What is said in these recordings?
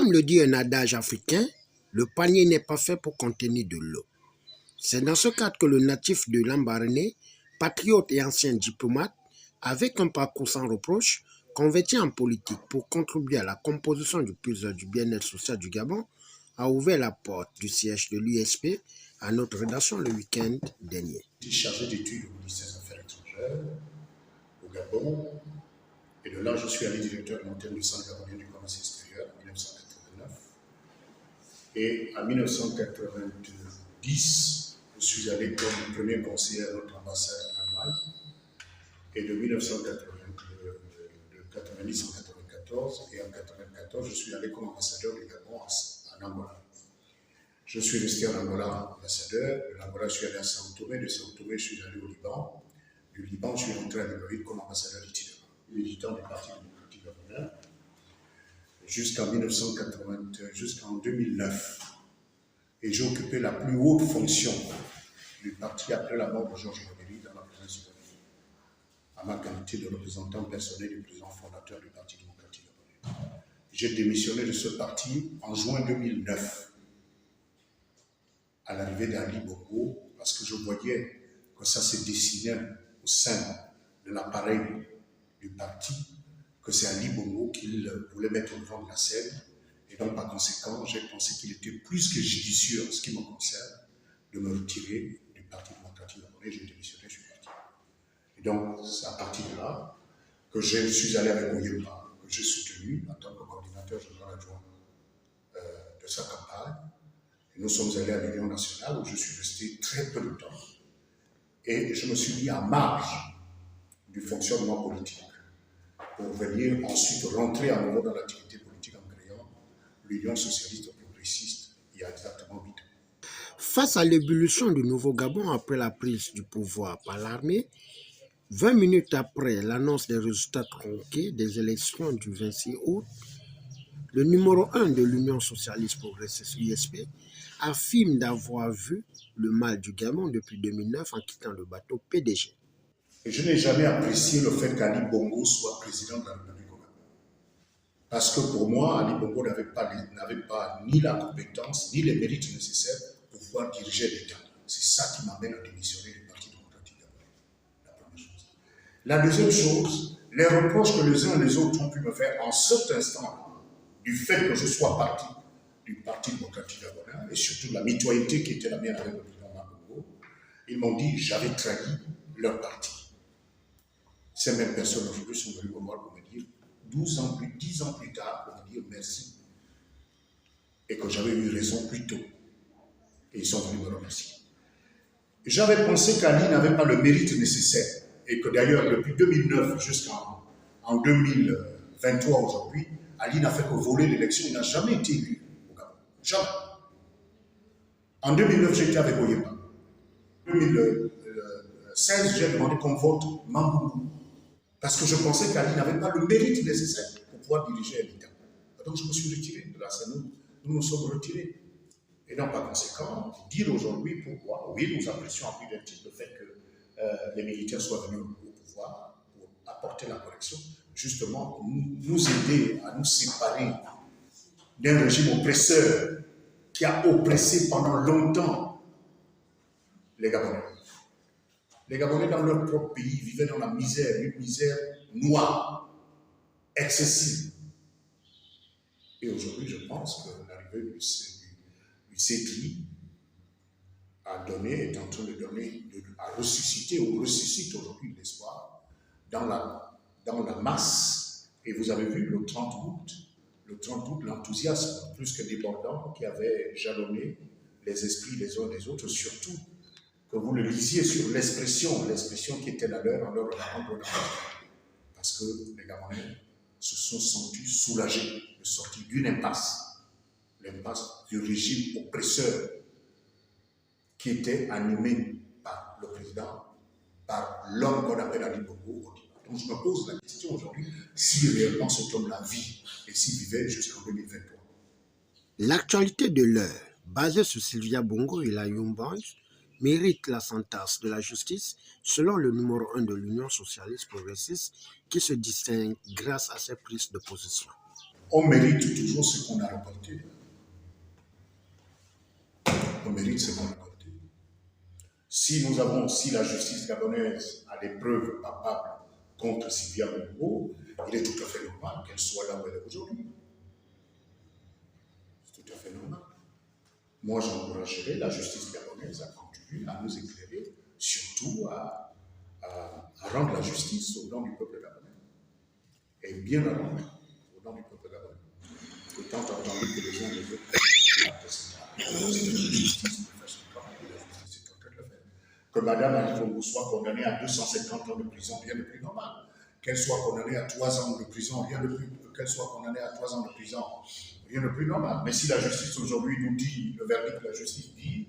Comme le dit un adage africain, le panier n'est pas fait pour contenir de l'eau. C'est dans ce cadre que le natif de Lambaréné, patriote et ancien diplomate, avec un parcours sans reproche, converti en politique pour contribuer à la composition du puzzle du bien-être social du Gabon, a ouvert la porte du siège de l'USP à notre rédaction le week-end dernier. J'étais chargé d'études au ministère des Affaires étrangères au Gabon, et de là je suis allé directeur de l'antenne du Centre gabonais du commerce extérieur en 1989. Et en 1990, je suis allé comme premier conseiller à notre ambassade en Allemagne. Et de 1990 en 1994, et en 1994, je suis allé comme ambassadeur du Gabon en Angola. Je suis resté en Angola ambassadeur. De l'Angola, je suis allé à Sao Tomé. De Sao Tomé, je suis allé au Liban. Du Liban, je suis rentré à Libreville comme ambassadeur itinérant, militant du Parti démocratique gabonais, jusqu'en 2009. Et j'ai occupé la plus haute fonction du parti après la mort de Georges Weah dans la province du Gabon, à ma qualité de représentant personnel du président fondateur du Parti démocratique gabonais. J'ai démissionné de ce parti en juin 2009, à l'arrivée d'Ali Bongo, parce que je voyais que ça se dessinait au sein de l'appareil du parti, que c'est Ali Bongo qu'il voulait mettre au devant de la scène. Et donc, par conséquent, j'ai pensé qu'il était plus que judicieux en ce qui me concerne de me retirer du Parti démocratique gabonais. J'ai démissionné, je suis parti. Et donc, c'est à partir de là que je suis allé avec Oyemba, que j'ai soutenu en tant que coordinateur général adjoint de sa campagne. Et nous sommes allés à l'Union nationale où je suis resté très peu de temps. Et je me suis mis en marge du fonctionnement politique pour venir ensuite rentrer à nouveau dans l'activité politique en créant l'Union socialiste progressiste il y a exactement 8 ans. Face à l'ébullition du Nouveau Gabon après la prise du pouvoir par l'armée, 20 minutes après l'annonce des résultats tronqués des élections du 26 août, le numéro 1 de l'Union socialiste progressiste USP affirme d'avoir vu le mal du Gabon depuis 2009 en quittant le bateau PDG. Et je n'ai jamais apprécié le fait qu'Ali Bongo soit président de la République au Gabon. Parce que pour moi, Ali Bongo n'avait pas ni la compétence, ni les mérites nécessaires pour pouvoir diriger l'État. C'est ça qui m'amène à démissionner du Parti démocratique gabonais. La première chose. La deuxième chose, les reproches que les uns et les autres ont pu me faire en cet instant-là, du fait que je sois parti du Parti démocratique gabonais, et surtout de la mitoyenneté qui était la mienne avec le président Bongo, ils m'ont dit que j'avais trahi leur parti. Ces mêmes personnes aujourd'hui sont venues me voir pour me dire 10 ans plus tard, pour me dire merci. Et que j'avais eu raison plus tôt. Et ils sont venus me remercier. J'avais pensé qu'Ali n'avait pas le mérite nécessaire. Et que d'ailleurs, depuis 2009 jusqu'en 2023 aujourd'hui, Ali n'a fait que voler l'élection. Il n'a jamais été élu au Gabon. Jamais. En 2009, j'étais avec Oyemba. En 2016, j'ai demandé qu'on vote Mamboubou. Parce que je pensais qu'Ali n'avait pas le mérite nécessaire pour pouvoir diriger l'État. Donc je me suis retiré de la scène. Nous nous sommes retirés. Et donc par conséquent, dire aujourd'hui pourquoi, oui, nous apprécions en plus d'un titre le fait que les militaires soient venus au pouvoir pour apporter la correction, justement pour nous aider à nous séparer d'un régime oppresseur qui a oppressé pendant longtemps les Gabonais. Les Gabonais, dans leur propre pays, vivaient dans la misère, une misère noire, excessive. Et aujourd'hui, je pense que l'arrivée du CETI est en train de donner, à ressusciter, ou ressuscite aujourd'hui l'espoir dans la masse. Et vous avez vu le 30 août, l'enthousiasme plus que débordant qui avait jalonné les esprits des uns des autres, surtout que vous le lisiez sur l'expression qui était la leur en leur regardant. Parce que les Gabonais se sont sentis soulagés de sortir d'une impasse, l'impasse du régime oppresseur qui était animé par le président, par l'homme qu'on appelle Ali Bongo. Donc je me pose la question aujourd'hui, si réellement cet homme-là vit et s'il vivait jusqu'en 2023. L'actualité de l'heure, basée sur Sylvia Bongo et la Young Boys, mérite la sentence de la justice selon le numéro 1 de l'Union socialiste progressiste qui se distingue grâce à ses prises de position. on mérite toujours ce qu'on a rapporté. On mérite ce qu'on a rapporté. Si la justice gabonaise a des preuves papables contre Sylvia Bongo, il est tout à fait normal qu'elle soit là où elle est aujourd'hui. C'est tout à fait normal. Moi, j'encouragerais la justice gabonaise à continuer à nous éclairer, surtout à rendre la justice au nom du peuple gabonais. Et bien la rendre au nom du peuple gabonais. Autant entendu que les uns et les autres, c'est la justice qui fait son travail, et la justice est en train de le faire. Que Mme Ali Bongo soit condamnée à 250 ans de prison, rien de plus normal. Qu'elle soit condamnée à 3 ans de prison, rien de plus. Qu'elle soit condamnée à 3 ans de prison, rien de plus normal. Mais si la justice aujourd'hui nous dit, le verdict de la justice dit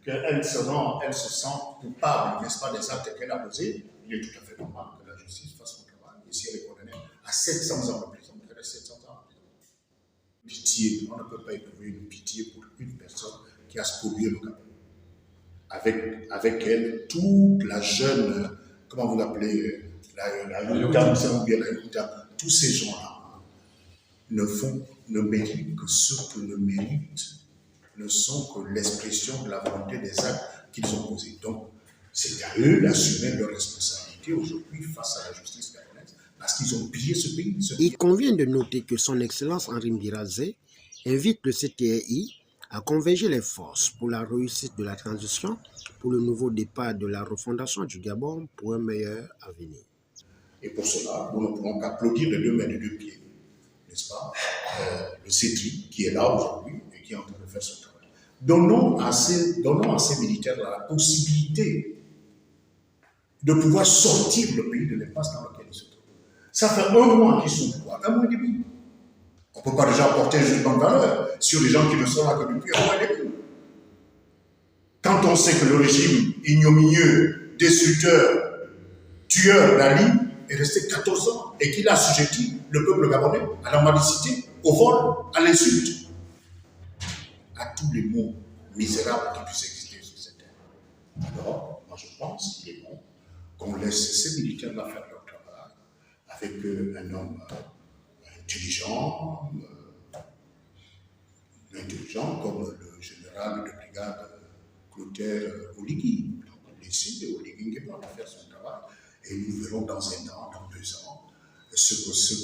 qu'elle se sent coupable, n'est-ce pas, des actes qu'elle a posés, il est tout à fait normal que la justice fasse son travail. Et si elle est condamnée à 700 ans de prison, elle reste 700 ans de prison. Pitié, on ne peut pas éprouver une pitié pour une personne qui a spolié le Gabon. Avec elle, toute la jeune, comment vous l'appelez, la Yuta, tous ces gens-là ne méritent que ce que ne méritent, ne sont que l'expression de la volonté des actes qu'ils ont posés. Donc, c'est à eux d'assumer leur responsabilité aujourd'hui face à la justice gabonaise, parce qu'ils ont pillé ce pays. Il convient de noter que son Excellence Henri Mbiraze invite le CTI à converger les forces pour la réussite de la transition, pour le nouveau départ de la refondation du Gabon pour un meilleur avenir. Et pour cela, nous ne pourrons qu'applaudir de 2 mains et de 2 pieds, n'est-ce pas, le CETRI qui est là aujourd'hui et qui est en train de faire son travail. Donnons à ces militaires la possibilité de pouvoir sortir le pays de l'impasse dans laquelle ils se trouvent. Ça fait 1 mois qu'ils sont au pouvoir, 1 mois et demi. On ne peut pas déjà porter un jugement de valeur sur les gens qui ne sont là que depuis 1 mois et demi. Quand on sait que le régime ignominieux, destructeur, tueur d'Ali est resté 14 ans et qu'il a assujetti le peuple gabonais à la mendicité, au vol, à l'insulte, à tous les maux misérables qui puissent exister sur cette terre. Alors, moi je pense qu'il est bon qu'on laisse ces militaires-là faire leur travail avec un homme intelligent comme le général de brigade Clotaire Oligui. Donc, laissez Oligui Nguema faire son travail et nous verrons dans 1 an, dans 2 ans, ce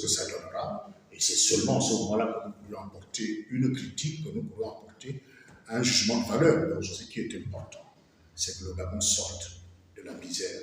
que ça donnera. Et c'est seulement à ce moment-là que nous pourrons apporter une critique, que nous pourrons apporter un jugement de valeur. Donc, ce qui est important, c'est que le Gabon sorte de la misère